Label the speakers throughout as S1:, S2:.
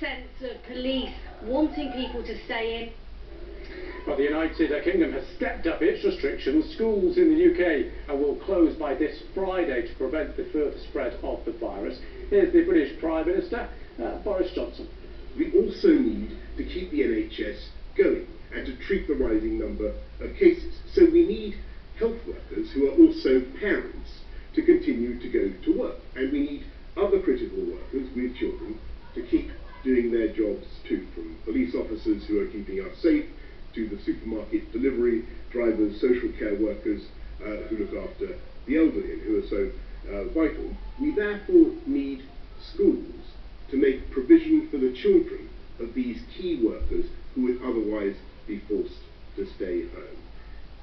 S1: sense of police wanting people to stay in?
S2: Well, the United Kingdom has stepped up its restrictions. Schools in the UK will close by this Friday to prevent the further spread of the virus. Here's the British Prime Minister, Boris Johnson.
S3: We also need to keep the NHS going and to treat the rising number of cases. So we need health workers who are also parents to continue to go to work. And we need other critical workers with children to keep doing their jobs too, from police officers who are keeping us safe, to the supermarket delivery drivers, social care workers who look after the elderly and who are so vital. We therefore need schools to make provision for the children of these key workers who would otherwise be forced to stay home.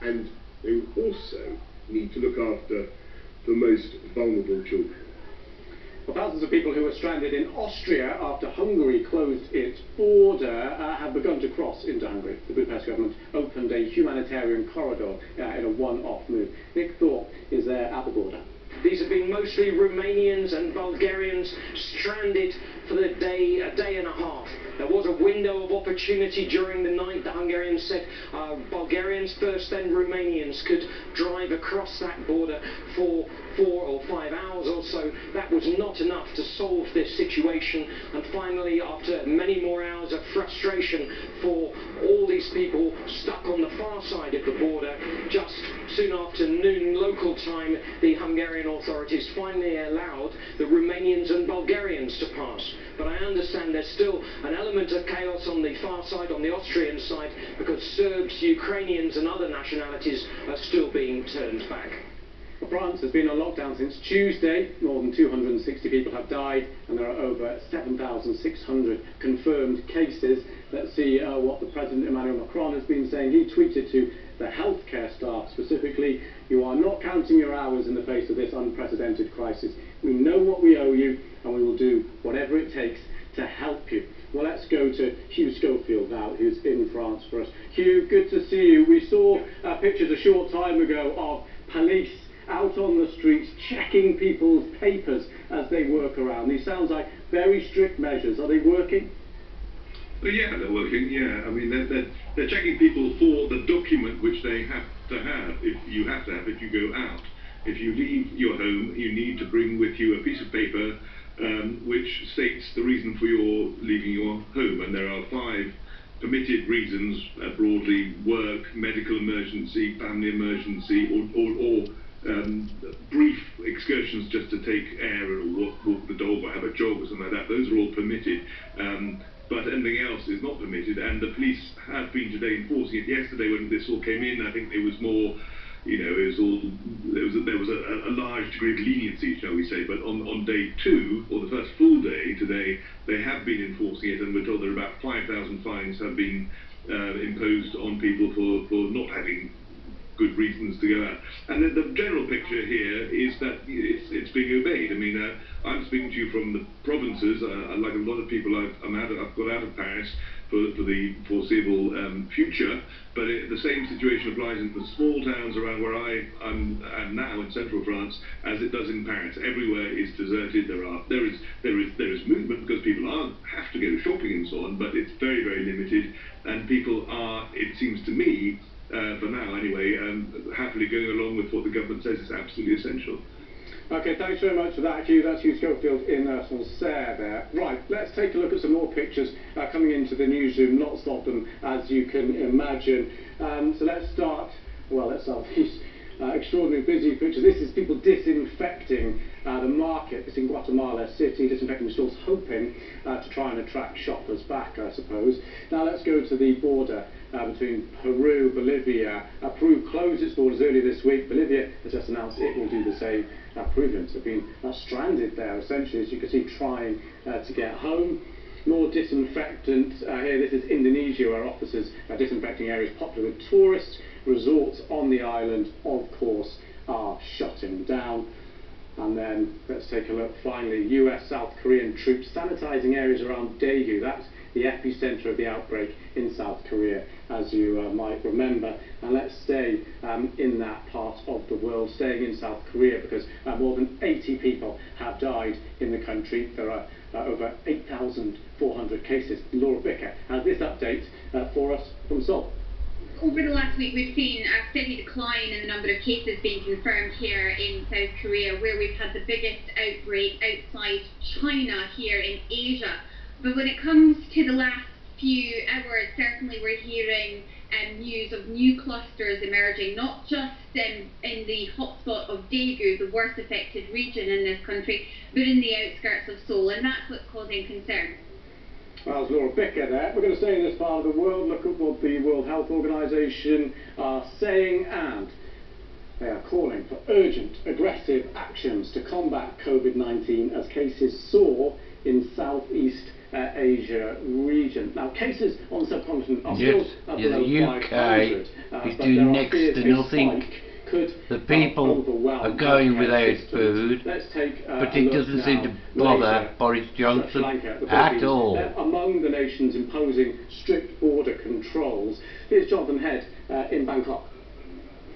S3: And they will also need to look after the most vulnerable children.
S2: Well, thousands of people who were stranded in Austria after Hungary closed its border have begun to cross into Hungary. The Budapest government opened a humanitarian corridor in a one-off move. Nick Thorpe is there at the border.
S4: These have been mostly Romanians and Bulgarians stranded for a day and a half. There was a window of opportunity during the night. The Hungarians said Bulgarians first, then Romanians could drive across that border for 4 or 5 hours or so. That was not enough to solve this situation. And finally, after many more hours of frustration for all these people stuck on the far side of the border, just soon after noon local time, the Hungarian authorities finally allowed the Romanians and Bulgarians to pass. But I understand there's still an element of chaos on the far side, on the Austrian side, because Serbs, Ukrainians and other nationalities are still being turned back.
S2: Well, France has been on lockdown since Tuesday. More than 260 people have died and there are over 7,600 confirmed cases. Let's see what the President Emmanuel Macron has been saying. He tweeted to the healthcare staff specifically, "You are not counting your hours in the face of this unprecedented crisis. We know what we owe you and we will do whatever it takes to help you." Well, let's go to Hugh Schofield now, who's in France for us. Hugh, good to see you. We saw pictures a short time ago of police out on the streets checking people's papers as they work around. These sounds like very strict measures. Are they working?
S5: Well, yeah, they're working, yeah. I mean, they're checking people for the document which they have to have, if you go out. If you leave your home, you need to bring with you a piece of paper which states the reason for your leaving your home. And there are 5 permitted reasons, broadly: work, medical emergency, family emergency, or brief excursions just to take air or walk the dog or have a jog or something like that. Those are all permitted. But anything else is not permitted, and the police have been today enforcing it. Yesterday, when this all came in, I think there was more, there was a large degree of leniency, shall we say. But on day 2, or the first full day today, they have been enforcing it, and we're told there are about 5,000 fines have been imposed on people for not having good reasons to go out. And the general picture here is that it's being obeyed. I mean, I'm speaking to you from the provinces. Like a lot of people, I've got out of Paris for the foreseeable future. But the same situation applies in the small towns around where I am now in central France, as it does in Paris. Everywhere is deserted. There is movement because people have to go shopping and so on, but it's very, very limited. And people are, it seems to me, for now anyway, happily going along with what the government says is absolutely essential.
S2: Okay, thanks very much for that, Hugh. That's Hugh Schofield in Sancerre there. Right, let's take a look at some more pictures coming into the newsroom. Not stop them, as you can imagine. So let's start with these extraordinarily busy pictures. This is people disinfecting the market. It's in Guatemala City, disinfecting stores, hoping to try and attract shoppers back, I suppose. Now let's go to the border between Peru, Bolivia. Peru closed its borders earlier this week. Bolivia has just announced it will do the same. Peruvians have been stranded there, essentially, as you can see, trying to get home. More disinfectant here. This is Indonesia, where officers are disinfecting areas popular with tourists. Resorts on the island, of course, are shutting down. And then let's take a look finally. US, South Korean troops sanitizing areas around Daegu. That's the epicentre of the outbreak in South Korea, as you might remember. And let's stay in that part of the world, staying in South Korea, because more than 80 people have died in the country. There are over 8,400 cases. Laura Bicker has this update for us from Seoul.
S6: Over the last week, we've seen a steady decline in the number of cases being confirmed here in South Korea, where we've had the biggest outbreak outside China here in Asia. But when it comes to the last few hours, certainly we're hearing news of new clusters emerging, not just in the hotspot of Daegu, the worst affected region in this country, but in the outskirts of Seoul, and that's what's causing concern.
S2: Well, as Laura Bicker there, we're going to stay in this part of the world, look at what the World Health Organization are saying, and they are calling for urgent, aggressive actions to combat COVID-19 as cases soar in Southeast Asia region. Now, cases on the subcontinent are still below
S7: the UK
S2: 500,
S7: is
S2: but
S7: doing
S2: there are
S7: next
S2: fears
S7: to
S2: a
S7: nothing.
S2: spike could
S7: The people
S2: overwhelm
S7: are going
S2: healthcare
S7: without
S2: systems.
S7: food,
S2: Let's take
S7: but
S2: a
S7: it
S2: look
S7: doesn't seem
S2: now.
S7: to bother
S2: Malaysia,
S7: Boris Johnson
S2: Sri Lanka, the
S7: at
S2: Philippines,
S7: all.
S2: they're among the nations imposing strict border controls. Here's Jonathan Head in Bangkok.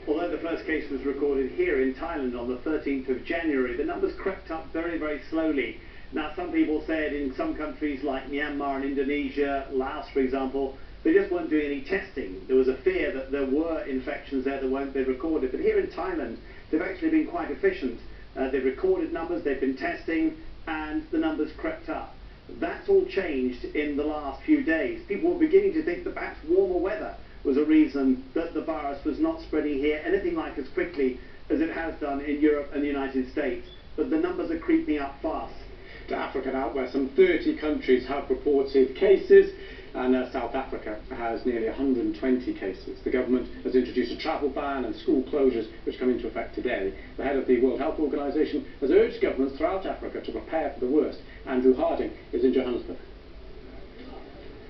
S8: Although the first case was recorded here in Thailand on the 13th of January, the numbers crept up very, very slowly. Now, some people said in some countries like Myanmar and Indonesia, Laos, for example, they just weren't doing any testing. There was a fear that there were infections there that won't be recorded. But here in Thailand, they've actually been quite efficient. They've recorded numbers, they've been testing, and the numbers crept up. That's all changed in the last few days. People were beginning to think that perhaps warmer weather was a reason that the virus was not spreading here anything like as quickly as it has done in Europe and the United States. But the numbers are creeping up fast.
S2: To Africa now, where some 30 countries have reported cases, and South Africa has nearly 120 cases. The government has introduced a travel ban and school closures which come into effect today. The head of the World Health Organization has urged governments throughout Africa to prepare for the worst. Andrew Harding is in Johannesburg.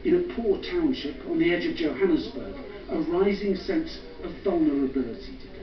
S9: In a poor township on the edge of Johannesburg, a rising sense of vulnerability today.